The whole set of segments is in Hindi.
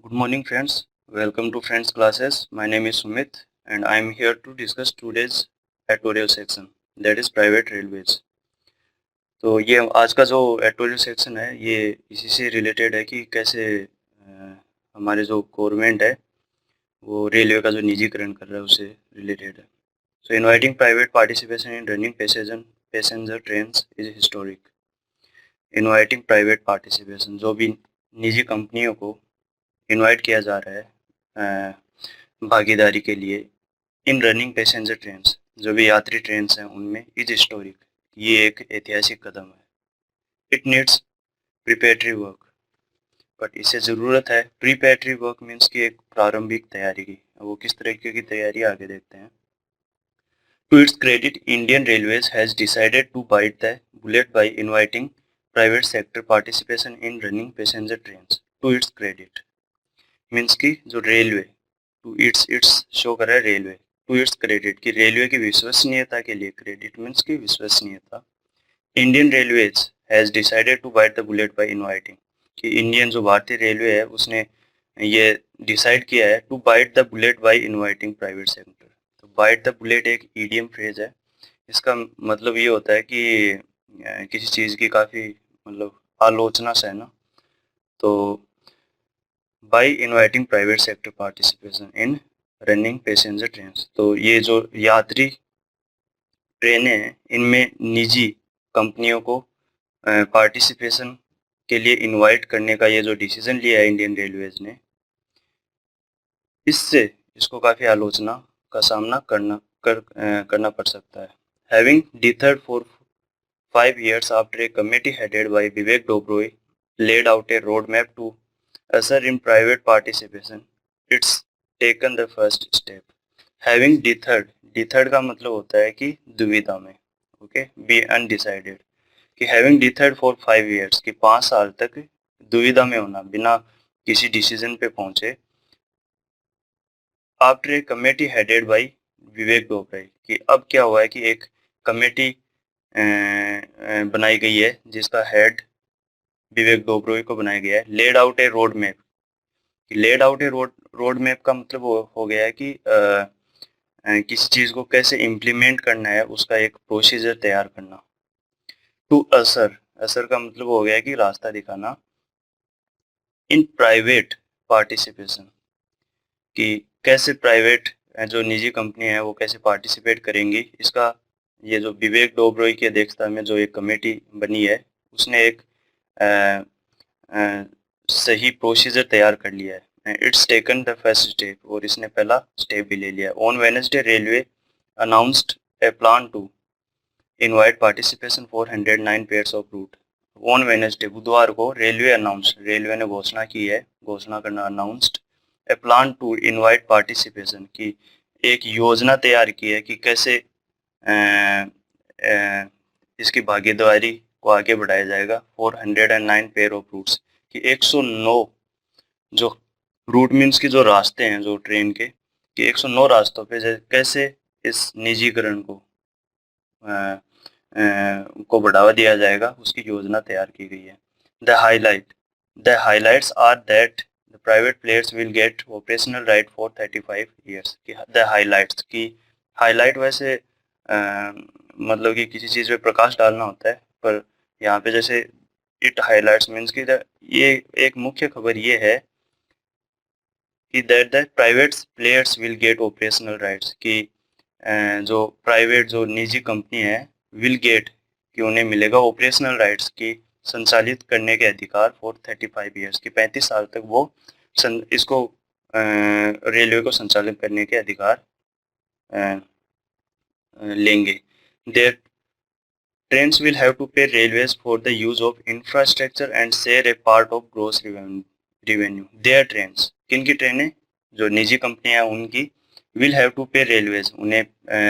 Good morning, friends. Welcome to Friends Classes. My name is Sumit, and I am here to discuss today's editorial section, that is private railways. तो ये आज का जो एडिटोरियल सेक्शन है ये इसी से रिलेटेड है कि कैसे हमारे जो गवर्नमेंट है वो रेलवे का जो निजीकरण कर रहा है उससे रिलेटेड है. So inviting private participation in running passenger trains is historic. Inviting private participation, जो भी निजी कंपनियों को इनवाइट किया जा रहा है भागीदारी के लिए इन रनिंग पैसेंजर ट्रेन्स, जो भी यात्री ट्रेन्स हैं उनमें, इज हिस्टोरिक. ये एक ऐतिहासिक कदम है. It needs preparatory work, but इसे ज़रूरत है प्रिपेरेटरी वर्क मीन्स की एक प्रारंभिक तैयारी की. वो किस तरीके की तैयारी आगे देखते हैं. To its credit, Indian railways has decided to bite the bullet by inviting private sector participation in running passenger trains. To its credit means की जो रेलवे, टू इट्स शो कर रहा है रेलवे, टू इट्स क्रेडिट की रेलवे की विश्वसनीयता के लिए, क्रेडिट मीन्स की विश्वसनीयता. Indian railways has decided to bite the bullet by inviting, कि इंडियन जो भारतीय रेलवे है उसने ये डिसाइड किया है to bite the bullet by inviting private sector. तो बाइट द बुलेट एक ईडियम फ्रेज है. इसका मतलब ये होता है कि किसी चीज़ की काफ़ी मतलब आलोचना सहना. तो by inviting private sector participation in running passenger trains, तो ये जो यात्री ट्रेनें हैं इनमें निजी कंपनियों को पार्टिसिपेशन के लिए इनवाइट करने का ये जो डिसीजन लिया है इंडियन रेलवेज ने, इससे इसको काफ़ी आलोचना का सामना करना पड़ सकता है. Having dithered for 5 years after a committee headed by Vivek Dobroi laid out a roadmap to usher in private participation, it's taken the first step. Having deterred का मतलब होता है कि दुविधा में, ओके, बी अनडिसाइडेड, कि हैविंग डिथर्ड फॉर 5 years, कि 5 साल तक दुविधा में होना, बिना किसी डिसीजन पे पहुंचे. After a committee headed by Vivek Debroy, कि अब क्या हुआ है कि एक कमेटी बनाई गई है जिसका हेड विवेक डोबरोई को बनाया गया है. लेड आउट ए रोड मैप, लेड आउट ए रोड मैप का मतलब हो गया है कि किसी चीज़ को कैसे इम्प्लीमेंट करना है उसका एक प्रोसीजर तैयार करना. टू असर का मतलब हो गया है कि रास्ता दिखाना. इन प्राइवेट पार्टिसिपेशन, कि कैसे प्राइवेट जो निजी कंपनी है वो कैसे पार्टिसिपेट करेंगी. इसका ये जो विवेक डोबरोई की अध्यक्षता में जो एक कमेटी बनी है उसने एक सही प्रोसीजर तैयार कर लिया है. It's taken the first step, और इसने पहला स्टेप भी ले लिया. On Wednesday railway announced a plan to invite participation for 109 pairs of route. On Wednesday, बुधवार को, रेलवे ने घोषणा की है, घोषणा करना, announced a plan to invite participation, की एक योजना तैयार की है कि कैसे इसकी भागीदारी को आगे बढ़ाया जाएगा. फॉर 109 पेयर ऑफ रूट्स, कि 109 जो रूट मीन्स की जो रास्ते हैं जो ट्रेन के, कि 109 रास्तों पे कैसे इस निजीकरण को बढ़ावा दिया जाएगा उसकी योजना तैयार की गई है. The highlights are that the private players will get operational right for 35 years. The highlights की, हाईलाइट वैसे मतलब कि किसी चीज़ पे प्रकाश डालना होता है, पर यहाँ पे जैसे इट हाईलाइट्स मीन्स कि ये एक मुख्य खबर ये है कि that the private players will get operational rights, कि जो प्राइवेट जो निजी कंपनी है विल गेट, कि उन्हें मिलेगा ऑपरेशनल राइट्स, की संचालित करने के अधिकार फॉर 35 years, कि 35 साल तक वो इसको रेलवे को संचालित करने के अधिकार लेंगे. Their trains will have to pay railways for the use of infrastructure and share a part of gross revenue. Their trains, किनकी ट्रेनें, जो निजी कंपनियां हैं उनकी, will have to pay railways, उन्हें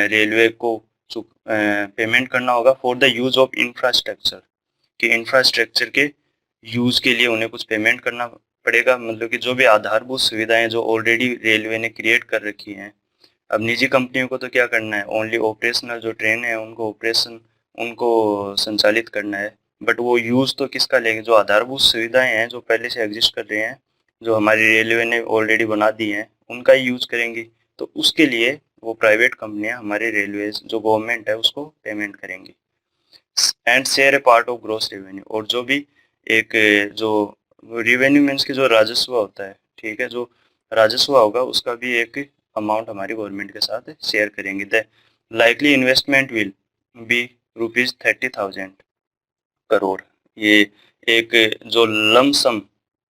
रेलवे को पेमेंट करना होगा. For the use of infrastructure, कि इंफ्रास्ट्रक्चर के यूज के लिए उन्हें कुछ पेमेंट करना पड़ेगा. मतलब कि जो भी आधारभूत सुविधाएं जो ऑलरेडी रेलवे ने क्रिएट कर रखी हैं, अब निजी कंपनियों को तो क्या करना है, ओनली ऑपरेशनल जो ट्रेन है उनको संचालित करना है. बट वो यूज़ तो किसका लेंगे, जो आधारभूत सुविधाएं हैं जो पहले से एग्जिस्ट कर रहे हैं जो हमारी रेलवे ने ऑलरेडी बना दी हैं उनका ही यूज करेंगी, तो उसके लिए वो प्राइवेट कंपनियां हमारे रेलवे जो गवर्नमेंट है उसको पेमेंट करेंगी। And share a part of gross revenue, और जो भी एक जो रेवेन्यू मीन्स की जो राजस्व होता है, ठीक है, जो राजस्व होगा उसका भी एक अमाउंट हमारी गवर्नमेंट के साथ शेयर करेंगे। The likely investment will be ₹30,000 crore. ये एक जो लमसम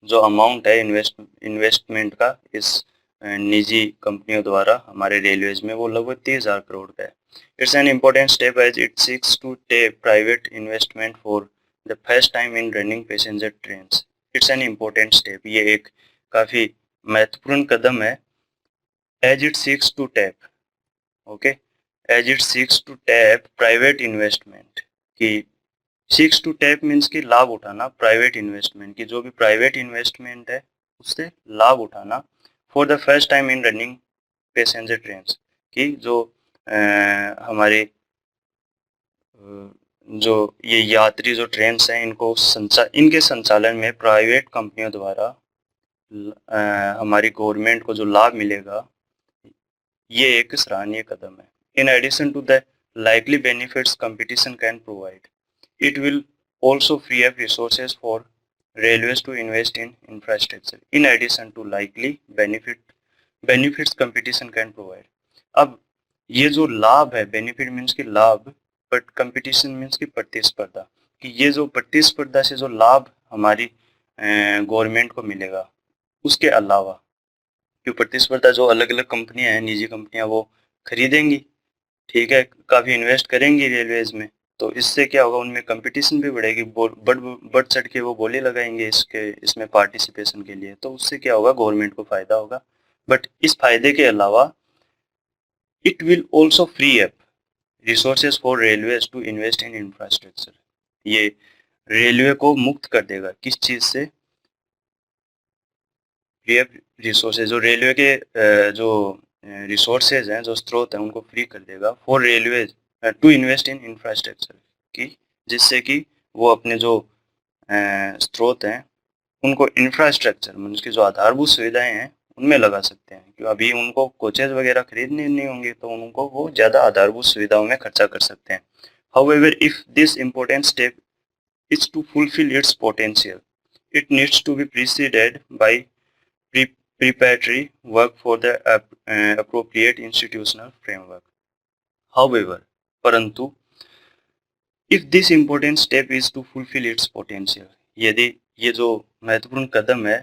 जो अमाउंट है इन्वेस्टमेंट का इस निजी कंपनियों द्वारा हमारे रेलवेज में, वो लगभग 30,000 करोड़ का है। It's an important step as it seeks to tap private investment for the first time in running passenger train. It's an important step, ये एक काफी महत्वपूर्ण कदम है। As it seeks to tap, okay, as it seeks to tap private investment की, सीक्स टू टैप मीन्स की लाभ उठाना प्राइवेट इन्वेस्टमेंट की, जो भी प्राइवेट इन्वेस्टमेंट है उससे लाभ उठाना for the first time in running passenger train की, जो हमारे जो ये यात्री जो ट्रेन हैं इनको इनके संचालन में प्राइवेट कंपनियों द्वारा हमारी गवर्नमेंट को जो लाभ मिलेगा, ये एक सराहनीय कदम है। In addition to the likely benefits competition can provide, it will also free up resources for railways to invest in infrastructure. In addition to likely benefits competition can provide. अब ये जो लाभ है, बेनिफिट मीन्स की लाभ, बट कंपटीशन मीन्स की प्रतिस्पर्धा, कि ये जो प्रतिस्पर्धा से जो लाभ हमारी गवर्नमेंट को मिलेगा, उसके अलावा क्यों प्रतिस्पर्धा जो अलग अलग कंपनियां हैं, निजी कंपनियां, वो खरीदेंगी, ठीक है, काफ़ी इन्वेस्ट करेंगी रेलवेज में, तो इससे क्या होगा, उनमें कंपटीशन भी बढ़ेगी, बढ़ चढ़ के वो बोली लगाएंगे इसमें पार्टिसिपेशन के लिए, तो उससे क्या होगा, गवर्नमेंट को फायदा होगा। बट इस फायदे के अलावा it will also free up resources for railways to invest in infrastructure. ये रेलवे को मुक्त कर देगा किस चीज़ से, फ्री अप रिसोर्सेज, जो रेलवे के जो रिसोर्सेज हैं, जो स्रोत हैं, उनको फ्री कर देगा for railways to invest in infrastructure की, जिससे कि वो अपने जो स्रोत हैं उनको इंफ्रास्ट्रक्चर मीन्स की जो आधारभूत सुविधाएं हैं उनमें लगा सकते हैं, क्योंकि अभी उनको कोचेज वगैरह खरीदने नहीं होंगे, तो उनको वो ज़्यादा आधारभूत सुविधाओं में खर्चा कर सकते हैं। However if this important step is to fulfil its potential, it needs to be preceded by preparatory work for the appropriate institutional framework. However, परंतु if this important step is to fulfill its potential, यदि ये जो महत्वपूर्ण कदम है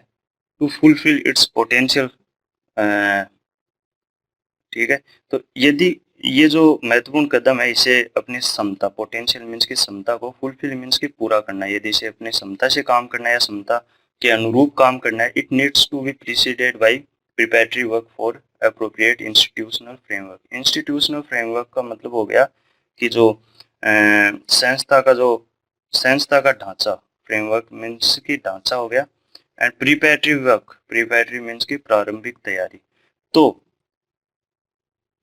to fulfill its potential, ठीक है, तो यदि ये जो महत्वपूर्ण कदम है इसे अपनी क्षमता, पोटेंशियल मीन्स की क्षमता को, फुलफिल मीन्स की पूरा करना, यदि इसे अपनी क्षमता से काम करना है या क्षमता के अनुरूप काम करना है, it needs to be preceded by preparatory work for appropriate institutional framework. Institutional framework का मतलब हो गया कि जो संस्था का ढांचा, फ्रेमवर्क मीन्स की ढांचा हो गया, and preparatory work, preparatory means की प्रारंभिक तैयारी। तो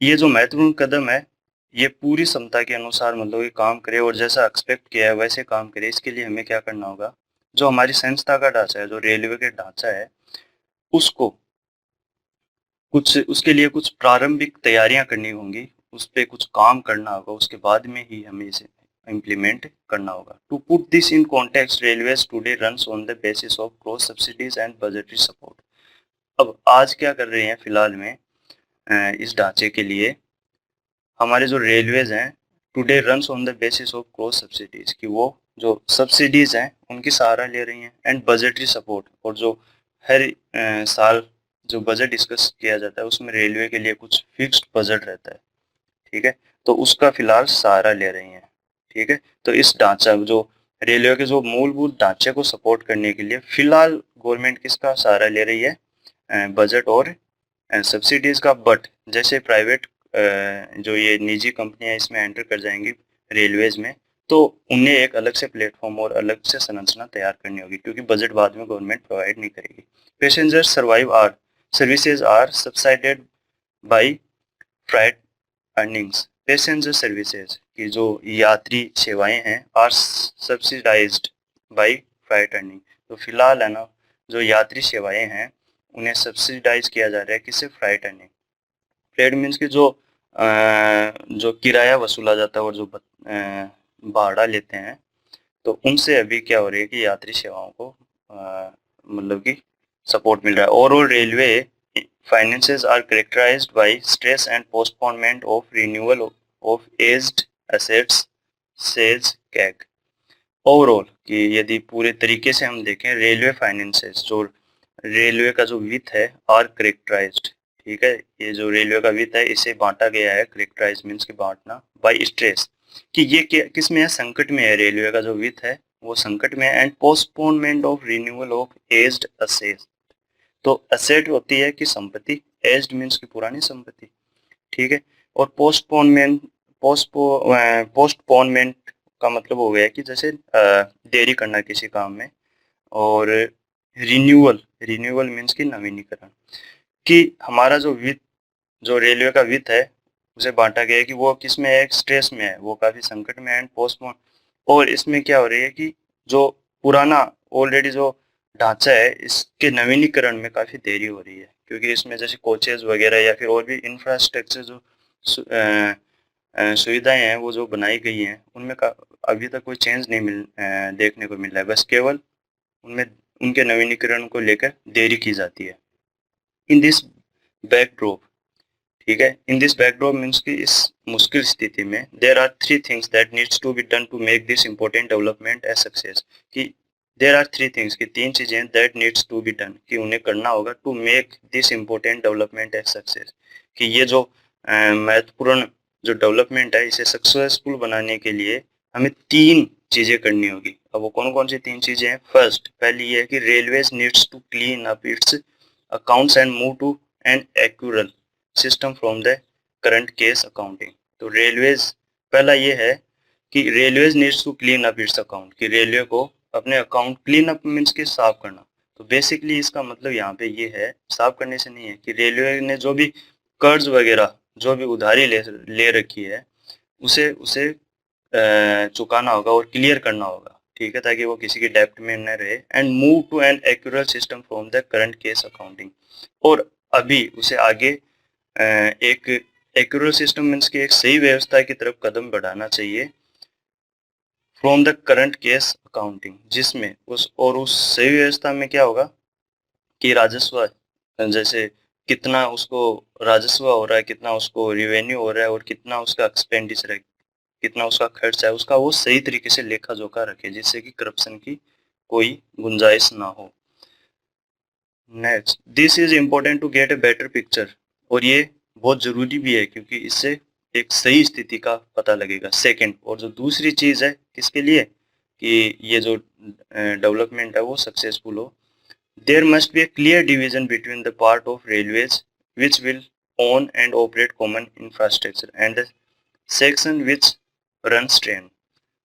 ये जो महत्वपूर्ण कदम है, ये पूरी क्षमता के अनुसार मतलब ये काम करे और जैसा एक्सपेक्ट किया है वैसे काम करे। इसके लिए हमें क्या करना होगा, जो हमारी संस्था का ढांचा है, जो रेलवे के ढांचा है, उसको कुछ, उसके लिए कुछ प्रारंभिक तैयारियां करनी होंगी, उस पर कुछ काम करना होगा, उसके बाद में ही हमें इसे इम्प्लीमेंट करना होगा। To put this in context, railways today runs on the basis of cross subsidies and budgetary support. अब आज क्या कर रहे हैं फिलहाल में, इस ढांचे के लिए हमारे जो रेलवेज हैं today runs on the basis of cross subsidies, कि वो जो सब्सिडीज हैं उनकी सहारा ले रही हैं, एंड बजटरी सपोर्ट, और जो हर साल जो बजट डिस्कस किया जाता है उसमें रेलवे के लिए कुछ फिक्स्ड बजट रहता है, ठीक है, तो उसका फिलहाल सहारा ले रही हैं, ठीक है। तो इस ढांचा जो रेलवे के जो मूलभूत ढांचे को सपोर्ट करने के लिए फिलहाल गवर्नमेंट किसका सहारा ले रही है, बजट और सब्सिडीज का। बट जैसे प्राइवेट जो ये निजी कंपनियां इसमें एंटर कर जाएंगी रेलवेज में, तो उन्हें एक अलग से प्लेटफॉर्म और अलग से संरचना तैयार करनी होगी, क्योंकि बजट बाद में गवर्नमेंट प्रोवाइड नहीं करेगी। Passenger services are subsidised by freight earnings. Passenger services की जो यात्री सेवाएं हैं are subsidised by freight earning. तो फिलहाल है ना, जो यात्री सेवाएं हैं उन्हें सब्सिडाइज किया जा रहा है किससे, फ्राइट अर्निंग। फ्रेट मीन्स कि जो किराया वसूला जाता है और जो भाड़ा लेते हैं, तो उनसे अभी क्या हो रही है कि यात्री सेवाओं को मतलब कि सपोर्ट मिल रहा है। Overall railway finances are characterised by stress and postponement of renewal of aged assets, says CAG. Overall कि यदि पूरे तरीके से हम देखें, रेलवे फाइनेंसेस, जो रेलवे का जो वित्त है, आर करेक्टराइज्ड, ठीक है, ये जो रेलवे का वित्त है इसे बांटा गया है, करेक्टराइज मीन्स कि बांटना, बाय स्ट्रेस, कि ये किस में है, संकट में है, रेलवे का जो वित्त है वो संकट में है। And postponement of renewal of aged asset, तो असेट होती है कि संपत्ति, एज्ड मीन्स की पुरानी संपत्ति, ठीक है। और पोस्टपोनमेंट का मतलब हो गया कि जैसे देरी करना किसी काम में, और रिन्यूअल, रिन्यूअल मीन्स की नवीनीकरण, कि हमारा जो वित्त, जो रेलवे का वित्त है उसे बांटा गया है कि वो किस में है, एक स्ट्रेस में है, वो काफी संकट में है, एंड पोस्टपोन, और इसमें क्या हो रही है कि जो पुराना ऑलरेडी जो ढांचा है इसके नवीनीकरण में काफी देरी हो रही है, क्योंकि इसमें जैसे कोचेज वगैरह या फिर और भी इंफ्रास्ट्रक्चर जो सुविधाएं हैं वो जो बनाई गई हैं उनमें अभी तक कोई चेंज नहीं देखने को मिल रहा है, बस केवल उनमें उनके नवीनीकरण को लेकर देरी की जाती है। इन दिस बैकड्रॉप, ठीक है, इन दिस बैकड्रॉप मीन्स कि इस मुश्किल स्थिति में there are three things that needs to be done to make this important development a success, कि देयर आर थ्री थिंग्स, कि तीन चीजें that needs to be done, कि उन्हें करना होगा, to make this important development a success, कि ये जो महत्वपूर्ण जो डेवलपमेंट है इसे सक्सेसफुल बनाने के लिए हमें तीन चीजें करनी होगी। अब वो कौन कौन सी तीन चीजें हैं? फर्स्ट, पहली ये है कि railways needs to clean up its accounts and move to an accrual system from the current cash accounting. तो रेलवेज, पहला ये है कि railways needs to clean up its account, कि रेलवे को अपने अकाउंट, क्लीन अप मीन्स के साफ करना, तो बेसिकली इसका मतलब यहाँ पे ये है, साफ करने से नहीं है, कि रेलवे ने जो भी कर्ज वगैरह, जो भी उधारी ले रखी है उसे उसे चुकाना होगा और क्लियर करना होगा, ठीक है, ताकि वो किसी की डेप्ट में न रहे। And move to an accurate system from the current cash accounting, और अभी उसे आगे एक एक्यूरेट सिस्टम मीन्स की एक सही व्यवस्था की तरफ कदम बढ़ाना चाहिए, from the current cash accounting, जिसमें उस सही व्यवस्था में क्या होगा कि राजस्व, जैसे कितना उसको राजस्व हो रहा है, कितना उसको रिवेन्यू हो रहा है, और कितना उसका एक्सपेंडिचर है, कितना उसका खर्च है, उसका वो सही तरीके से लेखा जोखा रखे, जिससे कि करप्शन की कोई गुंजाइश ना हो। Next, this is important to get a better picture, और ये बहुत जरूरी भी है क्योंकि इससे एक सही स्थिति का पता लगेगा। सेकंड, और जो दूसरी चीज है किसके लिए, कि ये जो डेवलपमेंट है वो सक्सेसफुल हो, there must be a clear division between the part of railways which will own and operate common infrastructure and the section which runs train.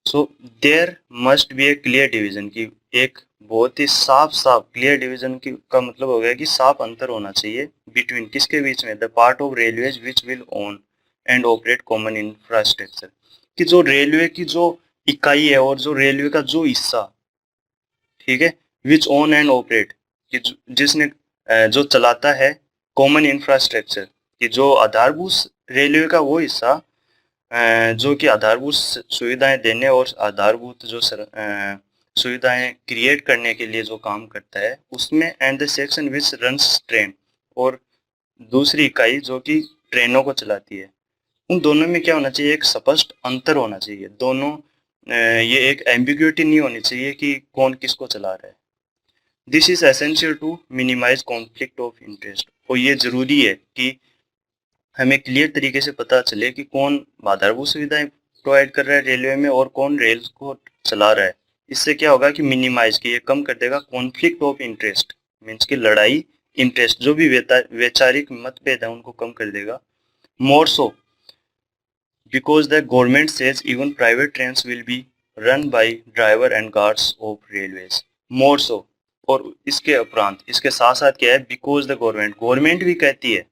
So there must be a clear division, कि एक बहुत ही साफ साफ क्लियर डिवीजन की का मतलब हो गया कि साफ अंतर होना चाहिए बिटवीन किसके बीच में, the part of railways which will own and operate common infrastructure, कि जो रेलवे की जो इकाई है और जो रेलवे का जो हिस्सा, ठीक है, विच ओन एंड ऑपरेट, कि जिसने जो चलाता है कॉमन इंफ्रास्ट्रक्चर, कि जो आधारभूत रेलवे का वो हिस्सा जो कि आधारभूत सुविधाएं देने और आधारभूत जो सुविधाएं क्रिएट करने के लिए जो काम करता है उसमें, and the section which runs train, और दूसरी इकाई जो कि ट्रेनों को चलाती है, उन दोनों में क्या होना चाहिए, एक स्पष्ट अंतर होना चाहिए, दोनों ये एक एम्बिग्युइटी नहीं होनी चाहिए कि कौन किसको चला रहा है। This is essential to minimise conflict of interest, और ये जरूरी है कि हमें क्लियर तरीके से पता चले कि कौन आधारभूत सुविधाएं प्रोवाइड कर रहा है रेलवे में और कौन रेल को चला रहा है। इससे क्या होगा कि मिनिमाइज, कि ये कम कर देगा कॉन्फ्लिक्ट ऑफ इंटरेस्ट, मीन्स की लड़ाई, इंटरेस्ट, जो भी वैचारिक मतभेद है उनको कम कर देगा। मोर सो because the government says even private trains will be run by driver and guards of railways. More so, और इसके उपरांत, इसके साथ साथ क्या है, because the गवर्नमेंट भी कहती है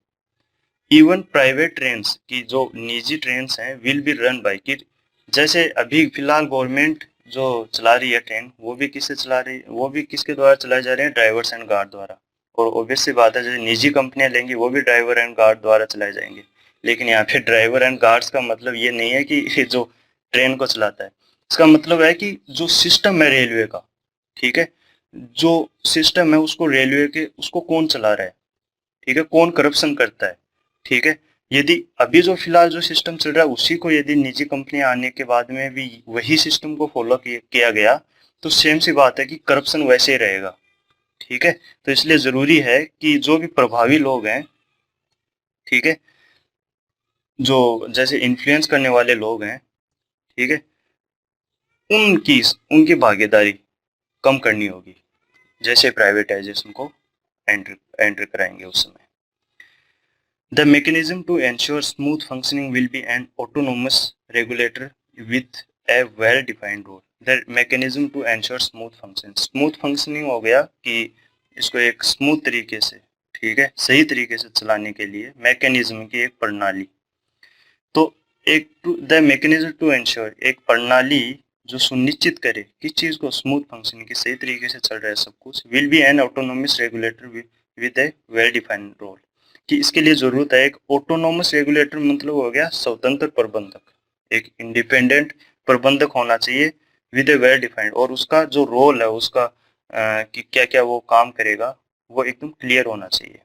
इवन प्राइवेट ट्रेन्स की, जो निजी ट्रेन्स हैं, विल बी रन बाय, कि जैसे अभी फिलहाल गवर्नमेंट जो चला रही है ट्रेन, वो भी किससे चला रही है, वो भी किसके द्वारा चलाए जा रहे हैं, ड्राइवर्स एंड गार्ड द्वारा। और ऑब्वियस सी बात है, जैसे निजी कंपनियां लेंगी वो भी ड्राइवर एंड गार्ड द्वारा चलाए जाएंगे। लेकिन यहाँ पे ड्राइवर एंड गार्ड्स का मतलब ये नहीं है कि जो ट्रेन को चलाता है, इसका मतलब है कि जो सिस्टम है रेलवे का, ठीक है, जो सिस्टम है उसको रेलवे के उसको कौन चला रहा है, ठीक है, कौन करप्शन करता है, ठीक है। यदि अभी जो फिलहाल जो सिस्टम चल रहा है उसी को यदि निजी कंपनियां आने के बाद में भी वही सिस्टम को फॉलो किया गया, तो सेम सी बात है कि करप्शन वैसे ही रहेगा, ठीक है। तो इसलिए जरूरी है कि जो भी प्रभावी लोग हैं, ठीक है, जो जैसे इन्फ्लुएंस करने वाले लोग हैं, ठीक है, उनकी उनकी भागीदारी कम करनी होगी, जैसे प्राइवेटाइजेशन को एंटर एंटर कराएंगे उस समय। The mechanism to ensure smooth functioning will be an autonomous regulator with a well-defined role. The mechanism to ensure smooth function. Smooth functioning हो गया कि इसको एक स्मूथ तरीके से, ठीक है, सही तरीके से चलाने के लिए मैकेनिज्म की एक प्रणाली। तो एक द मैकेनिज्म टू एंश्योर, एक प्रणाली जो सुनिश्चित करे किस चीज को, स्मूथ फंक्शनिंग की, सही तरीके से चल रहा है सब कुछ, will be an autonomous regulator with a well defined role, कि इसके लिए जरूरत है एक ऑटोनोमस रेगुलेटर, मतलब हो गया स्वतंत्र प्रबंधक, एक इंडिपेंडेंट प्रबंधक होना चाहिए विद ए वेल डिफाइंड, और उसका जो रोल है उसका कि क्या क्या वो काम करेगा वो एकदम क्लियर होना चाहिए।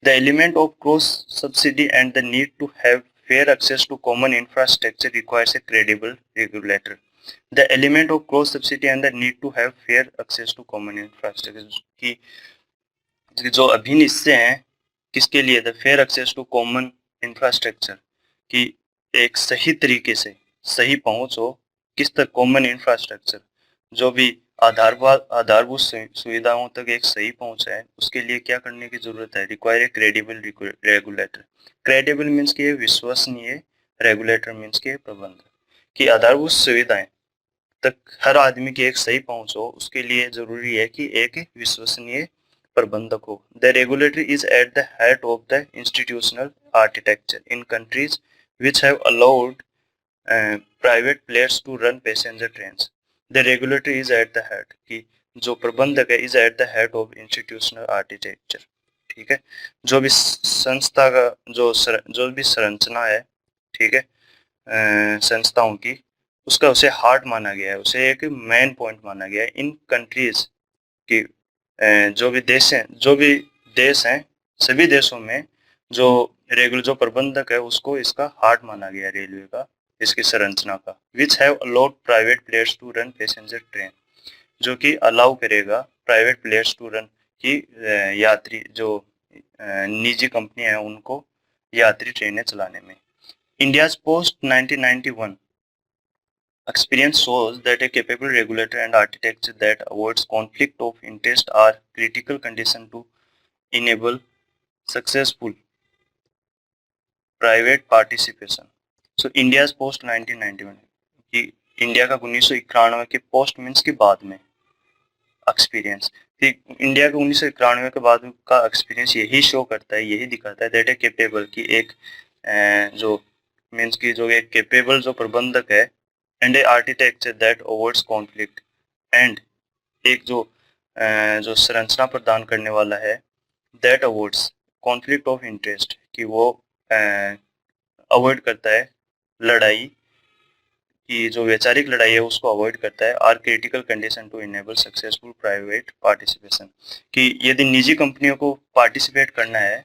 The element of cross subsidy and the need to have fair access to common infrastructure requires a credible regulator. The element of cross subsidy and the need to have fair access to common infrastructure की जो अभिन्न हिस्से हैं किसके लिए, the fair access to common infrastructure, की एक सही तरीके से सही पहुंच हो किस तक, कॉमन इंफ्रास्ट्रक्चर, जो भी आधारभूत सुविधाओं तक एक सही पहुंच है, उसके लिए क्या करने की जरूरत है, require a credible regulator. Credible means की विश्वसनीय, रेगुलेटर मीन्स के प्रबंधक, की आधारभूत सुविधाएं तक हर आदमी की एक सही पहुंच हो, उसके लिए जरूरी है कि एक विश्वसनीय प्रबंधक हो। The regulator is at the head of the institutional architecture in countries which have allowed private players to run passenger trains. The regulator is at the head, कि जो प्रबंधक है is at the head of institutional architecture, ठीक है, जो भी संस्था का जो भी संरचना है, ठीक है, संस्थाओं की, उसका उसे हार्ट माना गया है, उसे एक मेन पॉइंट माना गया है इन कंट्रीज की, जो भी देश हैं, सभी देशों में जो रेगुलर जो प्रबंधक है उसको इसका हार्ट माना गया है रेलवे का, इसकी संरचना का। Which have allowed private players to run passenger train, जो कि अलाउ करेगा प्राइवेट प्लेयर्स टू रन की यात्री जो निजी कंपनी है उनको यात्री ट्रेनें चलाने में। India's post 1991 experience shows that a capable regulator and architecture that avoids conflict of interest are critical conditions to enable successful private participation. So India's post 1991 कि इंडिया का 1991 के पोस्ट मीन्स के बाद में एक्सपीरियंस, इंडिया के 1991 के बाद का एक्सपीरियंस यही शो करता है, यही दिखाता है दैट ए कैपेबल की एक जो मीन्स की जो एक कैपेबल जो प्रबंधक है, and A architecture that avoids conflict, and एक जो संरचना प्रदान करने वाला है that avoids conflict of interest, कि वो अवॉइड करता है लड़ाई की, जो वैचारिक लड़ाई है उसको अवॉइड करता है, are critical condition to enable successful private participation, कि यदि निजी कंपनियों को पार्टिसिपेट करना है,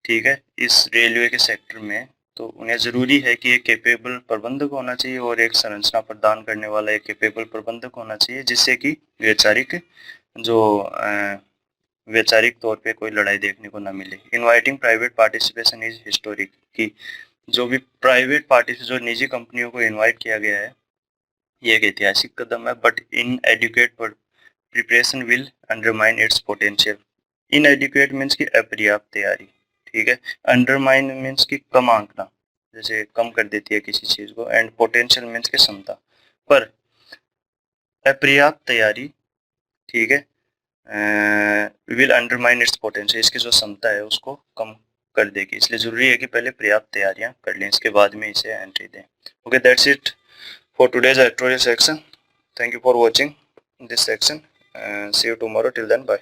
ठीक है, इस रेलवे के सेक्टर में, तो उन्हें जरूरी है कि एक कैपेबल प्रबंधक होना चाहिए और एक संरचना प्रदान करने वाला एक कैपेबल प्रबंधक होना चाहिए, जिससे कि जो वैचारिक तौर पे कोई लड़ाई देखने को ना मिले। Inviting private participation is historic, कि जो भी प्राइवेट पार्टी जो निजी कंपनियों को इनवाइट किया गया है ये एक ऐतिहासिक कदम है, but inadequate preparation will undermine its potential. Inadequate means की अपर्याप्त तैयारी, ठीक है, अंडरमाइन मीन्स की कम आंकना, जैसे कम कर देती है किसी चीज को, एंड पोटेंशियल मीन्स की क्षमता, पर अपर्याप्त तैयारी, ठीक है, विल अंडरमाइन इट्स पोटेंशियल, इसकी जो क्षमता है उसको कम कर देगी, इसलिए जरूरी है कि पहले पर्याप्त तैयारियां कर लें, इसके बाद में इसे एंट्री दें। Okay, that's it for today's editorial section. Thank you for watching this section and see you tomorrow. Till then, bye.